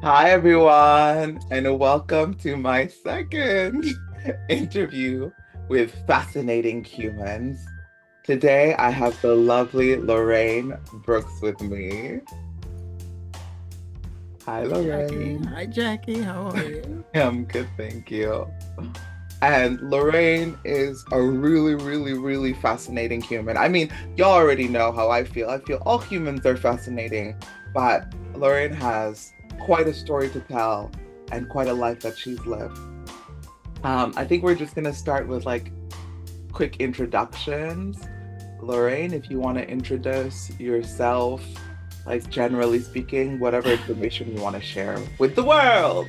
Hi, everyone, and welcome to my second interview with fascinating humans. Today, I have the lovely Lorraine Brooks with me. Hi, Jackie. Lorraine. Hi, Jackie. How are you? I'm good, thank you. And Lorraine is a really, really, really fascinating human. I mean, y'all already know how I feel. I feel all humans are fascinating, but Lorraine has quite a story to tell and quite a life that she's lived. I think we're just gonna start with like quick introductions. Lorraine, if you want to introduce yourself, like generally speaking, whatever information you want to share with the world.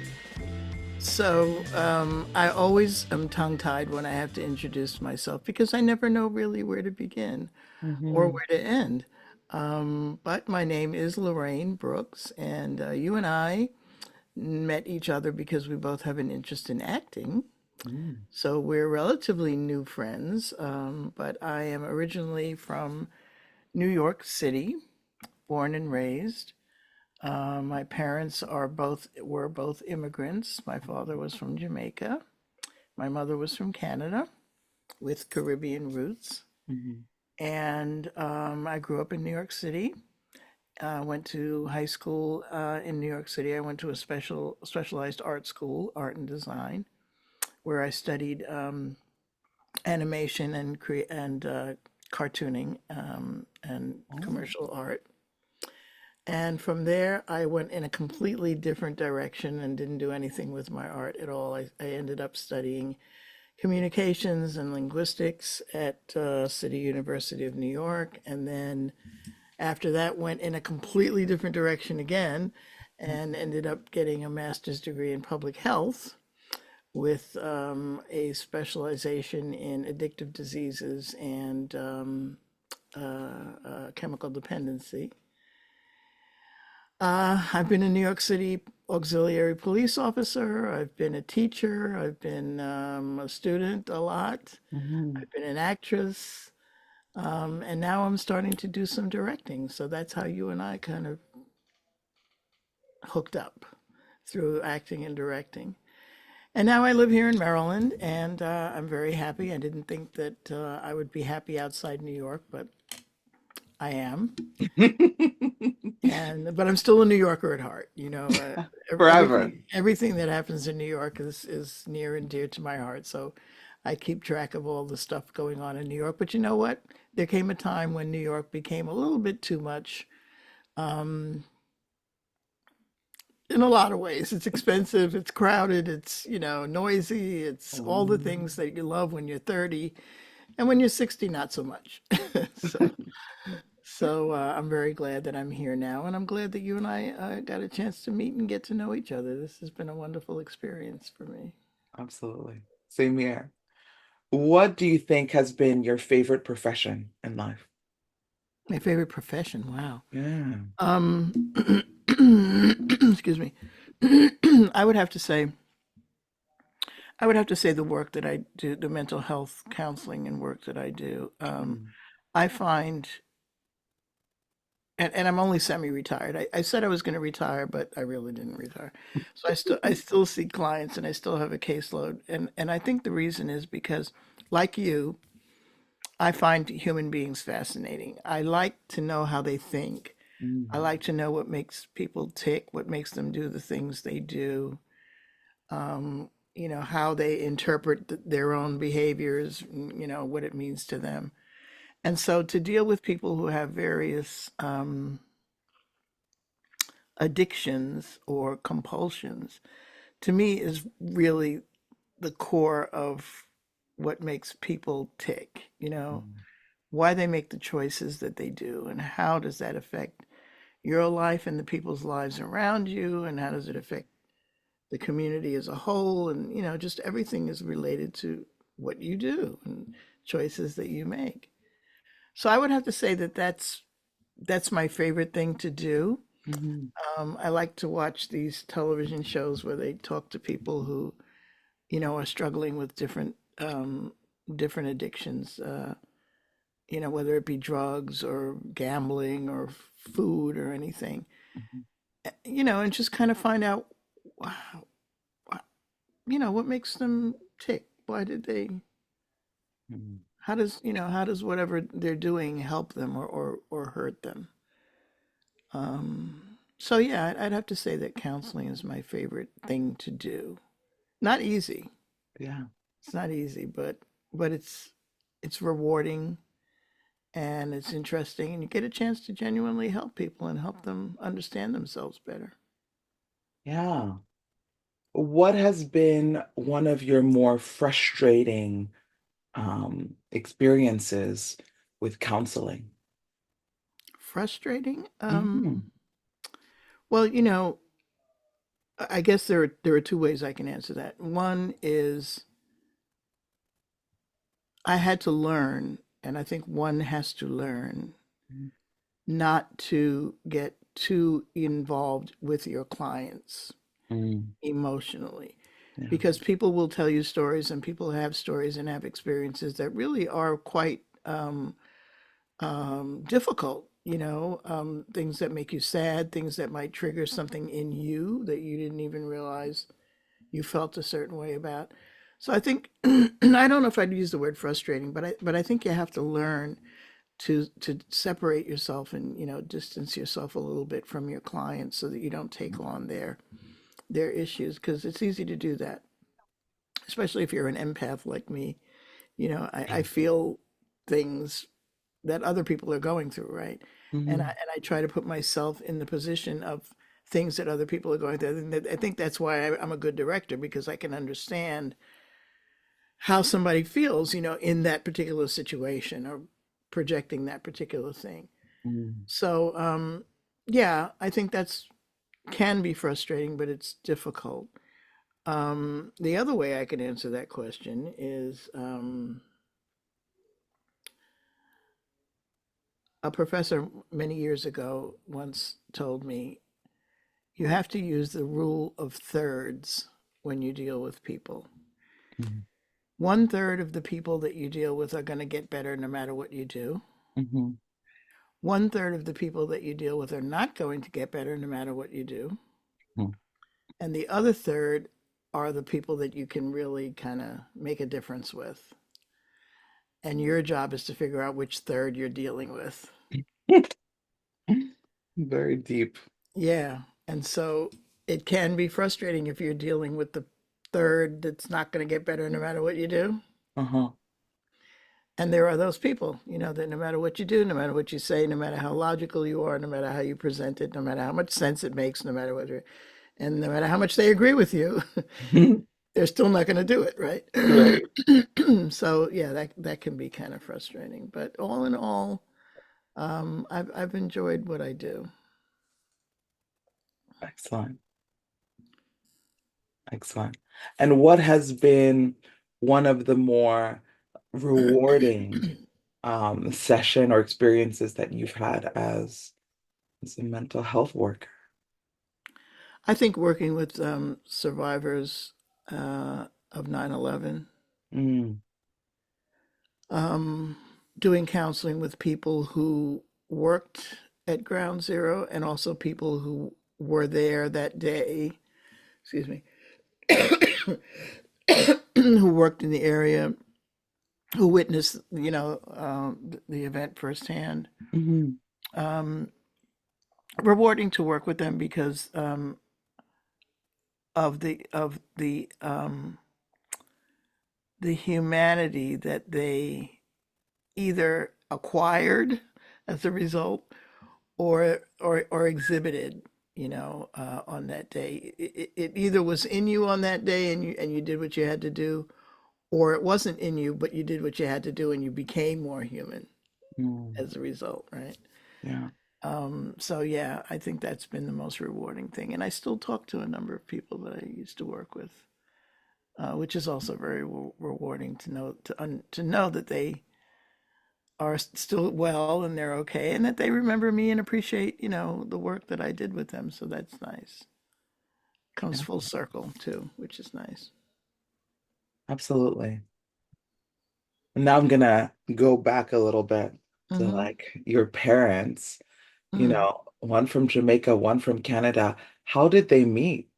I always am tongue-tied when I have to introduce myself because I never know really where to begin or Hmm. where to end. But my name is Lorraine Brooks, and you and I met each other because we both have an interest in acting. Mm. So we're relatively new friends, but I am originally from New York City, born and raised. My parents were both immigrants. My father was from Jamaica. My mother was from Canada with Caribbean roots. Hmm. And I grew up in New York City. Went to high school in New York City. I went to a specialized art school, art and design, where I studied animation and cartooning and Oh. commercial art. And from there, I went in a completely different direction and didn't do anything with my art at all. I ended up studying communications and linguistics at City University of New York. And then after that, went in a completely different direction again and ended up getting a master's degree in public health with a specialization in addictive diseases and chemical dependency. I've been a New York City auxiliary police officer. I've been a teacher. I've been a student a lot. Hmm. I've been an actress. And now I'm starting to do some directing. So that's how you and I kind of hooked up through acting and directing. And now I live here in Maryland, and I'm very happy. I didn't think that I would be happy outside New York, but I am. And but I'm still a New Yorker at heart. Forever. Everything that happens in New York is near and dear to my heart. So I keep track of all the stuff going on in New York. But you know what? There came a time when New York became a little bit too much in a lot of ways. It's expensive, it's crowded, it's, noisy, it's all the things Mm. that you love when you're 30, and when you're 60, not so much. So I'm very glad that I'm here now, and I'm glad that you and I got a chance to meet and get to know each other. This has been a wonderful experience for me. Absolutely. Same here. What do you think has been your favorite profession in life? My favorite profession, wow. Yeah. Um, excuse me. I would have to say, I would have to say the work that I do, the mental health counseling and work that I do. Mm. I find, and I'm only semi-retired. I said I was going to retire, but I really didn't retire. So I still see clients and I still have a caseload. And I think the reason is because, like you, I find human beings fascinating. I like to know how they think. I Mm. like to know what makes people tick, what makes them do the things they do. How they interpret their own behaviors, what it means to them. And so to deal with people who have various addictions or compulsions, to me is really the core of what makes people tick, Mm. why they make the choices that they do, and how does that affect your life and the people's lives around you, and how does it affect the community as a whole, and just everything is related to what you do and choices that you make. So I would have to say that that's my favorite thing to do. Mhm. I like to watch these television shows where they talk to people who, are struggling with different addictions. Whether it be drugs or gambling or food or anything. Mhm. and just kind of find out, wow, what makes them tick? Why did they? Mm. How does whatever they're doing help them or hurt them? So yeah, I'd have to say that counseling is my favorite thing to do. Not easy. Yeah. It's not easy, but it's rewarding and it's interesting, and you get a chance to genuinely help people and help them understand themselves better. Yeah. What has been one of your more frustrating experiences with counseling? Frustrating. Mhm. Well, I guess there are two ways I can answer that. One is I had to learn, and I think one has to learn not to get too involved with your clients Mm. emotionally, Yeah. because people will tell you stories, and people have stories and have experiences that really are quite difficult. Things that make you sad, things that might trigger something in you that you didn't even realize you felt a certain way about. So I think I don't know if I'd use the word frustrating, but I think you have to learn to separate yourself and distance yourself a little bit from your clients so that you don't take on their issues, because it's easy to do that, especially if you're an empath like me. I feel things that other people are going through, right? And I Mhm. and I try to put myself in the position of things that other people are going through. I think that's why I'm a good director, because I can understand how somebody feels, in that particular situation or projecting that particular thing. Mm. So, yeah, I think that's can be frustrating, but it's difficult. The other way I can answer that question is a professor many years ago once told me you have to use the rule of thirds when you deal with people. Mhm. One third of the people that you deal with are going to get better no matter what you do. Mhm. One third of the people that you deal with are not going to get better no matter what you do. Mhm. And the other third are the people that you can really kind of make a difference with. And your job is to figure out which third you're dealing with. Very deep. Yeah. And so it can be frustrating if you're dealing with the third that's not going to get better no matter what you do. Uh-huh. And there are those people, that no matter what you do, no matter what you say, no matter how logical you are, no matter how you present it, no matter how much sense it makes, no matter what, and no matter how much they agree with you, they're still not going to do it, Right. right? So yeah, that can be kind of frustrating. But all in all, I've enjoyed what I do. Excellent. Excellent. And what has been one of the more rewarding session or experiences that you've had as a mental health worker? I think working with survivors of 9/11, Mm. um, doing counseling with people who worked at Ground Zero and also people who were there that day, excuse me, who worked in the area, who witnessed, the event firsthand. Mhm. Um, Rewarding to work with them because of the humanity that they either acquired as a result or exhibited, on that day. It either was in you on that day and you did what you had to do, or it wasn't in you but you did what you had to do and you became more human Mm. as a result, right? Yeah. So yeah, I think that's been the most rewarding thing, and I still talk to a number of people that I used to work with, which is also very rewarding to know that they are still well and they're okay and that they remember me and appreciate, the work that I did with them. So that's nice. Comes Yeah. full circle too, which is nice. Absolutely. And now I'm gonna go back a little bit to Mm-hmm. like your parents. You Mm-hmm. know, one from Jamaica, one from Canada. How did they meet?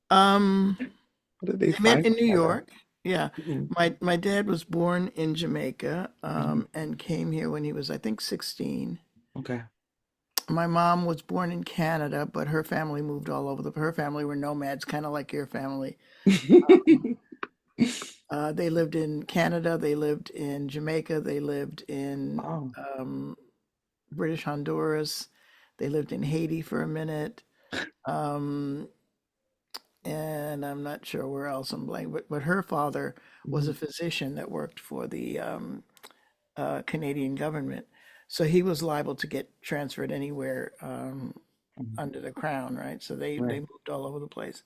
Um, How did they they met find in New each other? York. Yeah. Mm, My dad was born in Jamaica, mhm. and came here when he was, I think, 16. Okay. My mom was born in Canada, but her family moved all over her family were nomads, kind of like your family. They lived in Canada, they lived in Jamaica, they lived in Oh, um, British Honduras, they lived in Haiti for a minute, um, and I'm not sure where else I'm blank. But her father was a mhm, physician that worked for the Canadian government, so he was liable to get transferred anywhere mhm. under the crown, right? So they Right. moved all over the place.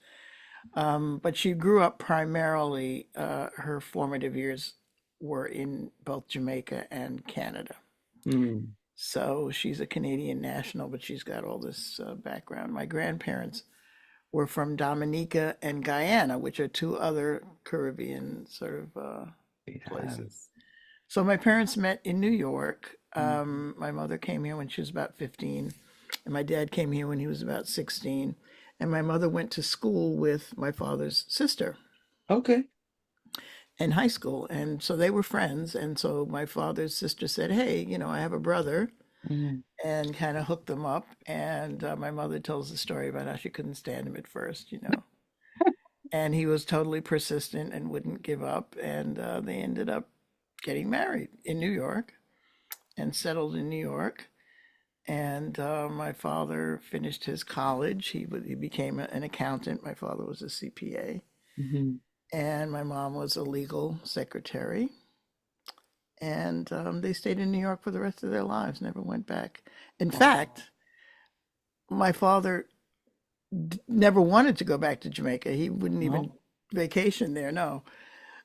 But she grew up primarily, her formative years were in both Jamaica and Canada. Mm, So she's a Canadian national, but she's got all this background. My grandparents were from Dominica and Guyana, which are two other Caribbean sort of places. yes. So my parents met in New York. Mm, My mother came here when she was about 15, and my dad came here when he was about 16. And my mother went to school with my father's sister okay. in high school. And so they were friends. And so my father's sister said, "Hey, I have a brother," Mm, and kind of hooked them up. And my mother tells the story about how she couldn't stand him at first. And he was totally persistent and wouldn't give up. And they ended up getting married in New York and settled in New York. And my father finished his college. He became an accountant. My father was a CPA, mhm. and my mom was a legal secretary. And they stayed in New York for the rest of their lives, never went back. In Wow. fact, my father never wanted to go back to Jamaica. He wouldn't even No. vacation there, no.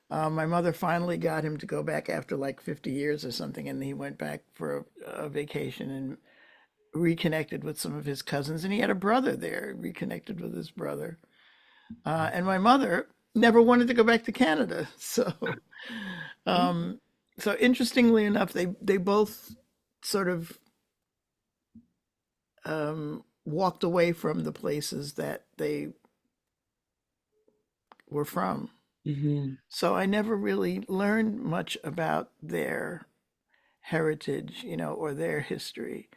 My mother finally got him to go back after like 50 years or something, and he went back for a vacation and reconnected with some of his cousins. And he had a brother there, reconnected with his brother. And my mother never wanted to go back to Canada. Mm, Um, so interestingly enough, they both sort of walked away from the places that they were from. mhm. So I never really learned much about their heritage, or their history.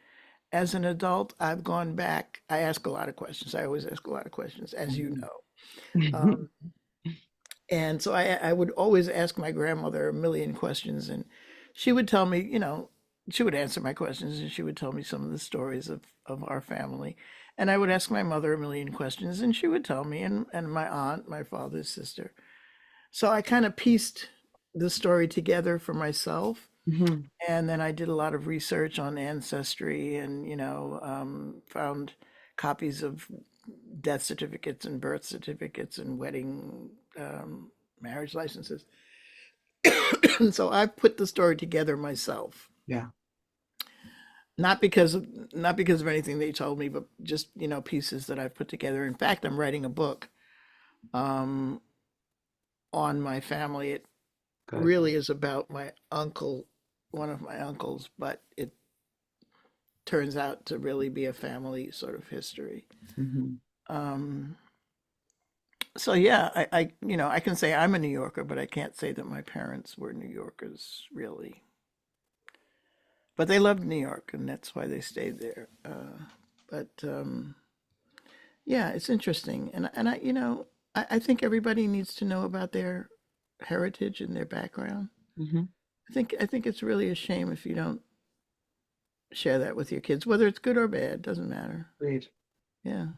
As an adult, I've gone back. I ask a lot of questions. I always ask a lot of questions, as you Mhm. know. And so I would always ask my grandmother a million questions, and she would tell me, she would answer my questions, and she would tell me some of the stories of our family. And I would ask my mother a million questions, and she would tell me, and my aunt, my father's sister. So I kind of pieced the story together for myself. Mhm. And then I did a lot of research on ancestry and, found copies of death certificates and birth certificates and wedding marriage licenses. And so I put the story together myself, Yeah. not because of anything they told me, but just pieces that I've put together. In fact, I'm writing a book um, on my family. It Good. really is about my uncle, one of my uncles, but it turns out to really be a family sort of history. Mhm. Um, so yeah, I can say I'm a New Yorker, but I can't say that my parents were New Yorkers really. But they loved New York, and that's why they stayed there. But yeah, it's interesting, and I think everybody needs to know about their heritage and their background. Mhm. I think it's really a shame if you don't share that with your kids, whether it's good or bad, doesn't matter. Great. Yeah,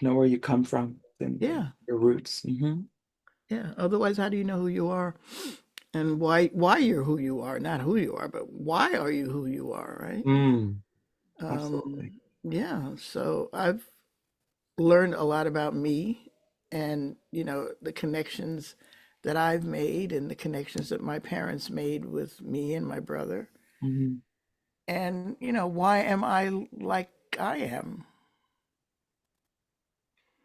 Know where you come from and yeah, your roots. Hmm. yeah. Otherwise, how do you know who you are and why you're who you are? Not who you are, but why are you who you are, right? Mm, absolutely. Um, yeah. So I've learned a lot about me and, the connections that I've made and the connections that my parents made with me and my brother. Hmm. And, why am I like I am?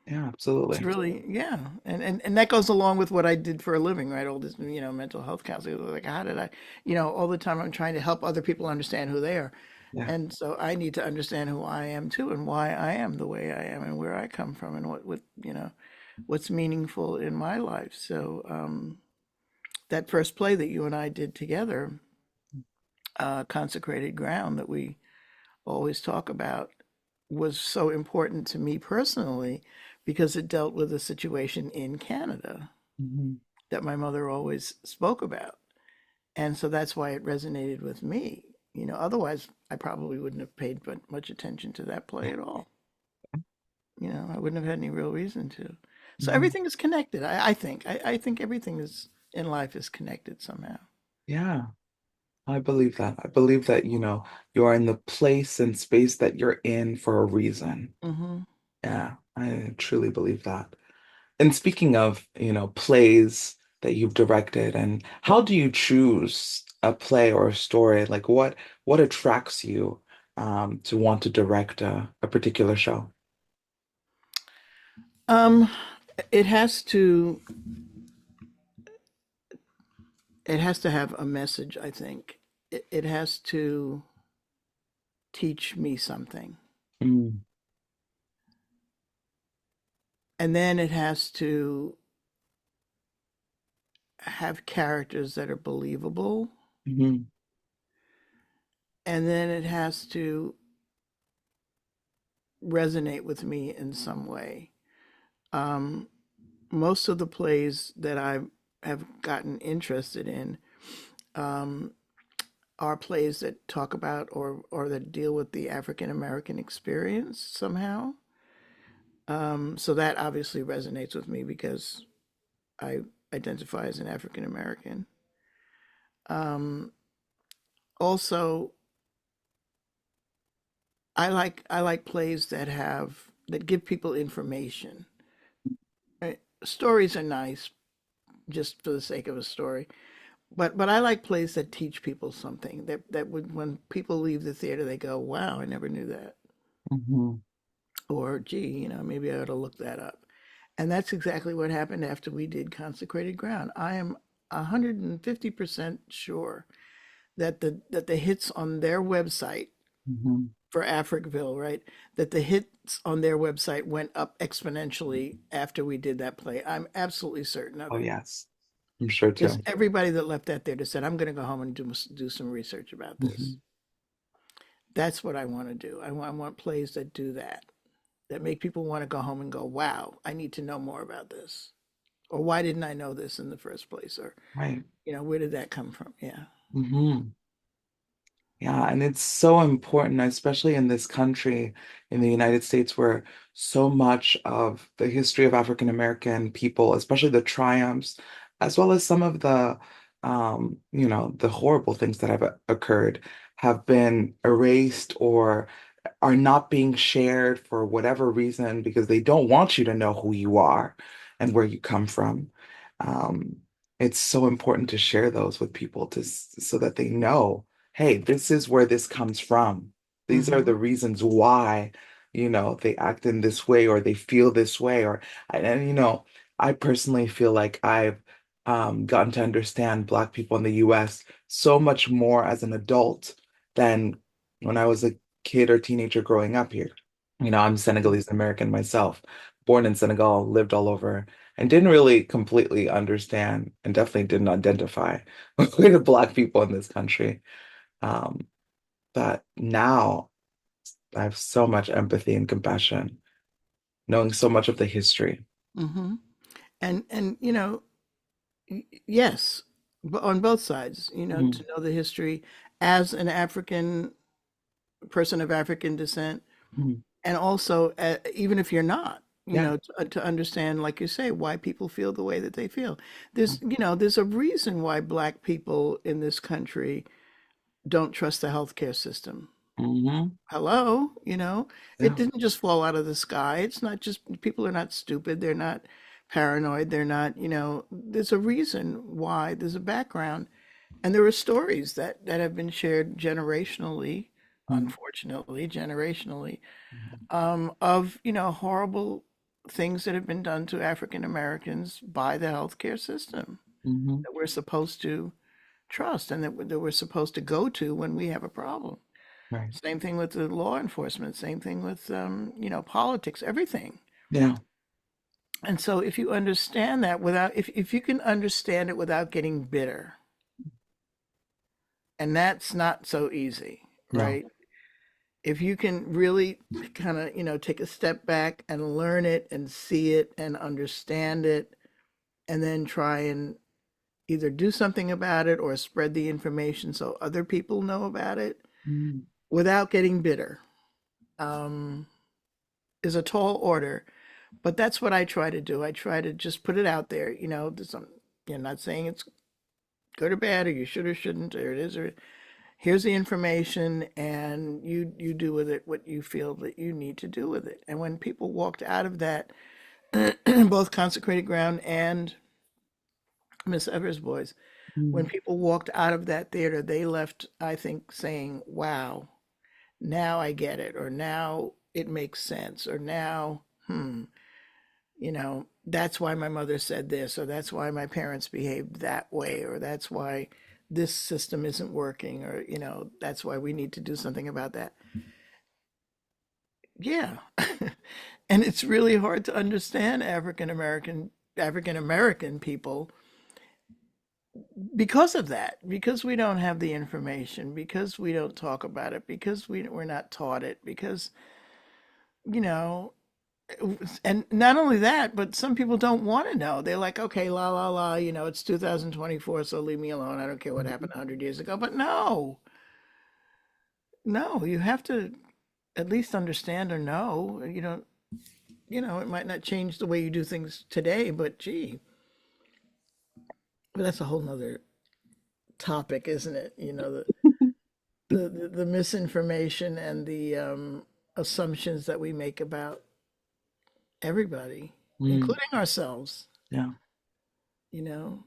Yeah, It's absolutely. really, yeah. And that goes along with what I did for a living, right? All this, mental health counseling. Like, how did I, all the time I'm trying to help other people understand who they are. Yeah. And so I need to understand who I am too, and why I am the way I am, and where I come from, and what what's meaningful in my life. So that first play that you and I did together, Consecrated Ground, that we always talk about, was so important to me personally because it dealt with a situation in Canada Hmm. that my mother always spoke about. And so that's why it resonated with me. Otherwise, I probably wouldn't have paid much attention to that play at all. I wouldn't have had any real reason to. So Hmm. everything is connected. I think. I think everything is in life is connected somehow. Yeah, I believe that. I believe that, you are in the place and space that you're in for a reason. Hmm. Yeah, I truly believe that. And speaking of, plays that you've directed, and how do you choose a play or a story? Like what attracts you to want to direct a particular show? Um, it has to it has to have a message, I think. It has to teach me something. Mm, And then it has to have characters that are believable. mhm, And then it has to resonate with me in some way. Um, Most of the plays that I have gotten interested in um, are plays that talk about or that deal with the African American experience somehow. So that obviously resonates with me because I identify as an African American. Um, Also, I like plays that give people information. Stories are nice just for the sake of a story, but I like plays that teach people something that would when people leave the theater they go, "Wow, I never knew that," mhm. or "Gee, maybe I ought to look that up." And that's exactly what happened after we did Consecrated Ground. I am 150% sure that the hits on their website Mhm. for Africville, right? That the hits on their website went up exponentially after we did that play. I'm absolutely certain of Oh, it. yes, I'm sure Because too. everybody that left that theater said, I'm going to go home and do some research about this. Mhm. That's what I want to do. I want plays that do that make people want to go home and go, wow, I need to know more about this. Or why didn't I know this in the first place? Or, Right. where did that come from? Yeah. Hmm. Yeah, and it's so important, especially in this country, in the United States, where so much of the history of African American people, especially the triumphs, as well as some of the horrible things that have occurred, have been erased or are not being shared for whatever reason because they don't want you to know who you are and where you come from. Um, it's so important to share those with people so that they know, hey, this is where this comes from. These are Mm-hmm. the reasons why, they act in this way or they feel this way. And I personally feel like I've gotten to understand Black people in the US so much more as an adult than when I was a kid or teenager growing up here. I'm Senegalese American myself, born in Senegal, lived all over, and didn't really completely understand and definitely didn't identify with the Black people in this country. Um, but now I have so much empathy and compassion, knowing so much of the history. Mm-hmm. And yes, but on both sides, Mhm. to know the history as an African person of African descent, Mhm. and also even if you're not, Yeah. to understand, like you say, why people feel the way that they feel. There's a reason why Black people in this country don't trust the healthcare system. Hmm. Hello, it Yeah. didn't just fall out of the sky. It's not just people are not stupid. They're not paranoid. They're not, there's a reason why. There's a background. And there are stories that have been shared generationally, Mhm. unfortunately, generationally, of, horrible things that have been done to African Americans by the healthcare system Mhm. that we're supposed to trust and that we're supposed to go to when we have a problem. Right. Same thing with the law enforcement, same thing with, politics, everything. Yeah. And so if you understand that if you can understand it without getting bitter, and that's not so easy, No. right? If you can really kind of, take a step back and learn it and see it and understand it, and then try and either do something about it or spread the information so other people know about it Mm. without getting bitter, um, is a tall order. But that's what I try to do. I try to just put it out there. You're not saying it's good or bad, or you should or shouldn't, or it is, or here's the information, and you do with it what you feel that you need to do with it. And when people walked out of that, both Consecrated Ground and Miss Evers' Boys, when Mm. people walked out of that theater, they left, I think, saying, wow, now I get it, or now it makes sense, or now, that's why my mother said this, or that's why my parents behaved that way, or that's why this system isn't working, or, that's why we need to do something about that. Yeah. And it's really hard to understand African American people because of that, because we don't have the information, because we don't talk about it, because we're not taught it, because, you know, and not only that, but some people don't want to know. They're like, okay, la la la, it's 2024, so leave me alone. I don't care what happened 100 years ago. But no, no, you have to at least understand or know. It might not change the way you do things today, but gee, but that's a whole nother topic, isn't it? The misinformation and the assumptions that we make about everybody, Mm. including ourselves, Yeah. you know.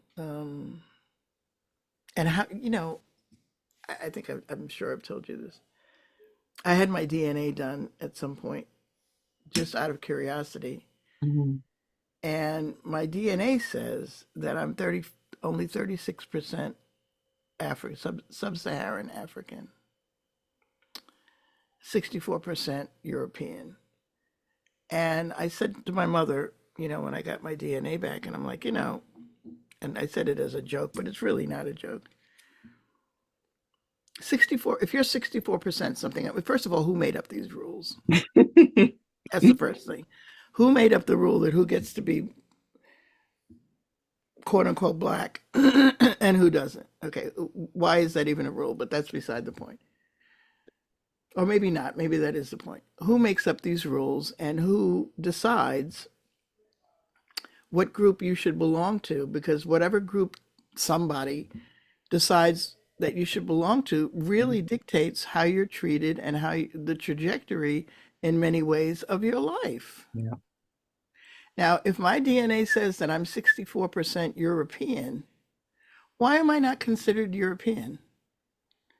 And how, I think I'm sure I've told you this. I had my DNA done at some point just out of curiosity. Mhm. And my DNA says that I'm only 36% sub-Saharan African, 64% European. And I said to my mother, when I got my DNA back, and I'm like, and I said it as a joke, but it's really not a joke. 64, if you're 64% something, first of all, who made up these rules? That's the first thing. Who made up the rule that who gets to be quote unquote black and who doesn't? Okay, why is that even a rule? But that's beside the point. Or maybe not. Maybe that is the point. Who makes up these rules and who decides what group you should belong to? Because whatever group somebody decides that you should belong to really dictates how you're treated and the trajectory in many ways of your life. Yeah. Now, if my DNA says that I'm 64% European, why am I not considered European?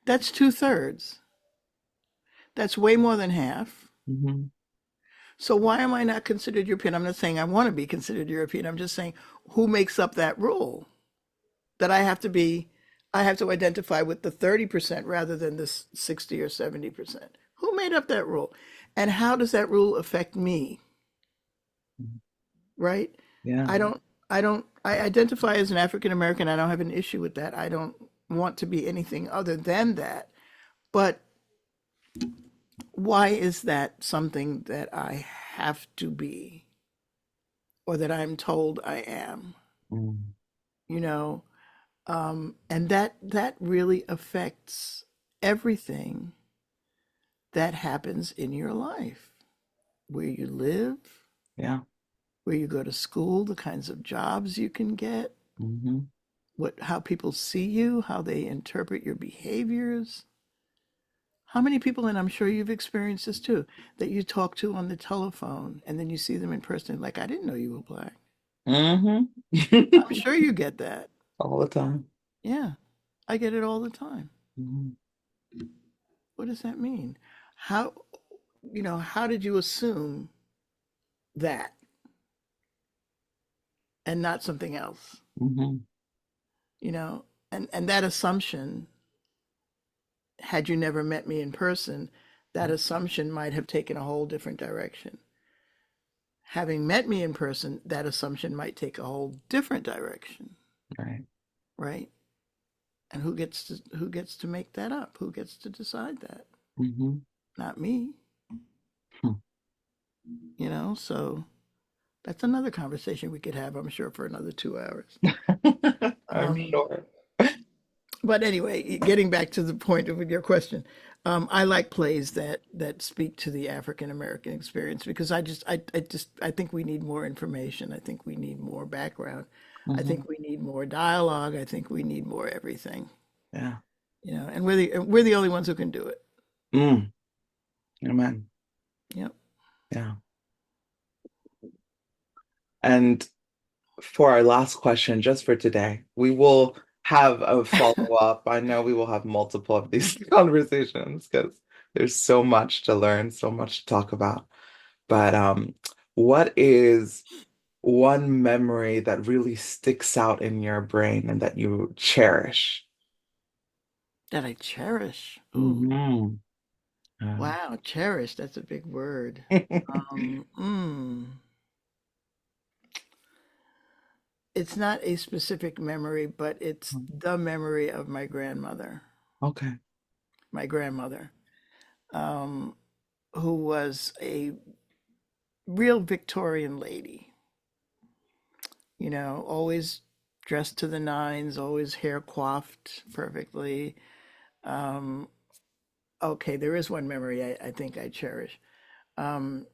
That's two-thirds. That's way more than half. Mhm. So why am I not considered European? I'm not saying I want to be considered European. I'm just saying who makes up that rule that I have to identify with the 30% rather than the 60 or 70%. Who made up that rule? And how does that rule affect me? Mhm. Right? Yeah. I identify as an African American. I don't have an issue with that. I don't want to be anything other than that. But why is that something that I have to be or that I'm told I am? Mm. You know, and that really affects everything that happens in your life, where you live, Yeah. where you go to school, the kinds of jobs you can get, Mhm. how people see you, how they interpret your behaviors. How many people, and I'm sure you've experienced this too, that you talk to on the telephone and then you see them in person, like, I didn't know you were black. Mhm. I'm sure you get that. All the time. Yeah, I get it all the time. Mhm. What does that mean? How, how did you assume that and not something else? Mhm. You know, and that assumption had you never met me in person, that assumption might have taken a whole different direction. Having met me in person, that assumption might take a whole different direction, Right. right? And who gets to make that up? Who gets to decide that? Mm-hmm. Not me, so that's another conversation we could have, I'm sure, for another 2 hours. I'm Um, sure. but anyway, getting back to the point of your question, I like plays that speak to the African American experience because I think we need more information. I think we need more background. I Hmm. think we need more dialogue. I think we need more everything. Yeah. And we're the only ones who can do it. Mm. Amen. Yep. Yeah. And for our last question, just for today, we will have a follow-up. I know we will have multiple of these conversations because there's so much to learn, so much to talk about. But what is one memory that really sticks out in your brain and that you cherish? That I cherish. Ooh, Hmm. Yeah. wow, cherish. That's a big word. Um, mm, it's not a specific memory, but it's the memory of my grandmother. Okay. My grandmother, who was a real Victorian lady, always dressed to the nines, always hair coiffed perfectly. Um, okay, there is one memory I think I cherish. Um,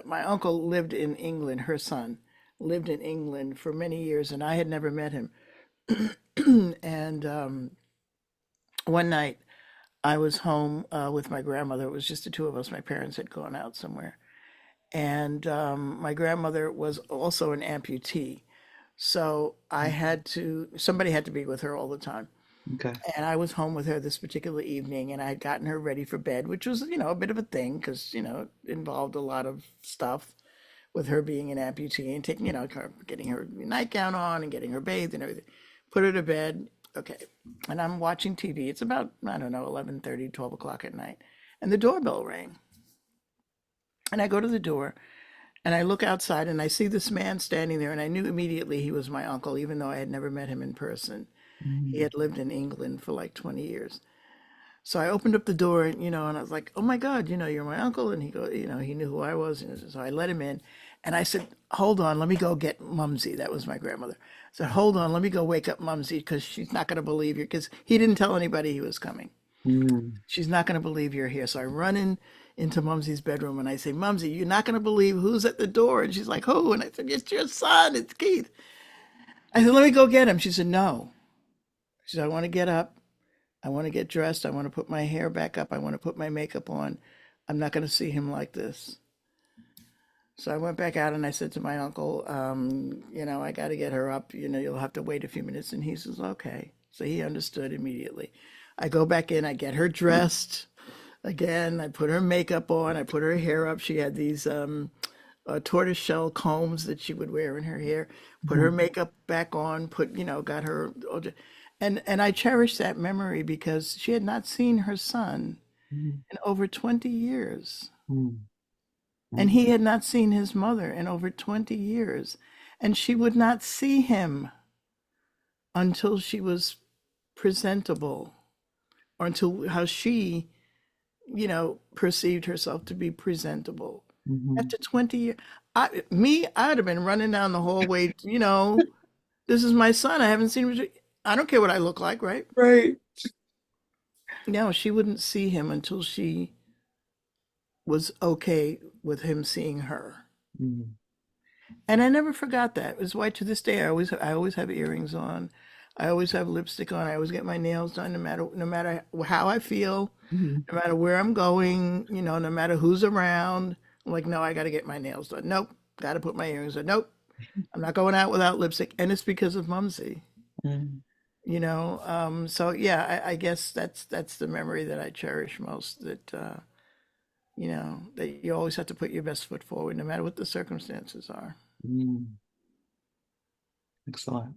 my uncle lived in England, her son lived in England for many years, and I had never met him. And one night I was home with my grandmother. It was just the two of us. My parents had gone out somewhere. And my grandmother was also an amputee. So somebody had to be with her all the time. Okay. And I was home with her this particular evening, and I had gotten her ready for bed, which was, a bit of a thing because, it involved a lot of stuff with her being an amputee and taking, getting her nightgown on and getting her bathed and everything. Put her to bed. Okay. And I'm watching TV. It's about, I don't know, 11:30, 12 o'clock at night. And the doorbell rang. And I go to the door and I look outside and I see this man standing there. And I knew immediately he was my uncle, even though I had never met him in person. He Mm. had lived in England for like 20 years. So I opened up the door, and I was like, "Oh my God, you're my uncle." And he knew who I was, and so I let him in, and I said, "Hold on, let me go get Mumsy." That was my grandmother. I said, "Hold on, let me go wake up Mumsy because she's not going to believe you because he didn't tell anybody he was coming. Mm. She's not going to believe you're here." So I run into Mumsy's bedroom and I say, "Mumsy, you're not going to believe who's at the door." And she's like, "Who?" And I said, "It's your son. It's Keith." I said, "Let me go get him." She said, "No." She said, "I want to get up. I want to get dressed. I want to put my hair back up. I want to put my makeup on. I'm not going to see him like this." So I went back out and I said to my uncle, I got to get her up. You'll have to wait a few minutes. And he says, "Okay." So he understood immediately. I go back in, I get her dressed again. I put her makeup on. I put her hair up. She had these tortoiseshell combs that she would wear in her hair. Put her Mhm. makeup back on. Got her, and I cherish that memory because she had not seen her son Mm. in over 20 years. Mm. And Mm. he had not seen his mother in over 20 years. And she would not see him until she was presentable or until how she, perceived herself to be presentable. Mhm. After 20 years, I'd have been running down the hallway, this is my son. I haven't seen him. I don't care what I look like, right? Right. No, she wouldn't see him until she was okay with him seeing her. Mm. And I never forgot that. It's why to this day I always have earrings on. I always have lipstick on. I always get my nails done no matter how I feel, Mhm. no matter where I'm going, no matter who's around. I'm like, no, I got to get my nails done. Nope, got to put my earrings on. Nope, I'm not going out without lipstick. And it's because of Mumsy. Mm. So yeah, I guess that's the memory that I cherish most. That you always have to put your best foot forward, no matter what the circumstances are. Mm. Excellent.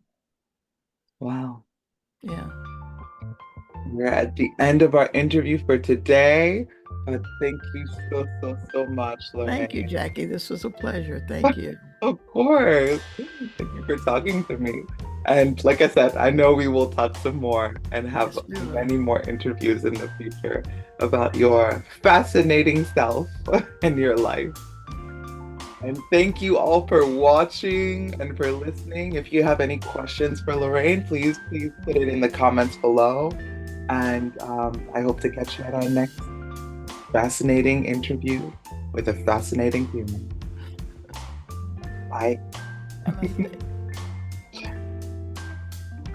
Wow. Yeah. We're at the end of our interview for today. But thank you so, so, so much, Thank you, Lorraine. Jackie. This was a pleasure. Thank you. Of course. Thank you for talking to me. And like I said, I know we will talk some more and have Yes, we will. many more interviews in the future about your fascinating self and your life. And thank you all for watching and for listening. If you have any questions for Lorraine, please put it in the comments below. And I hope to catch you at our next fascinating interview with a fascinating human. Bye. Namaste.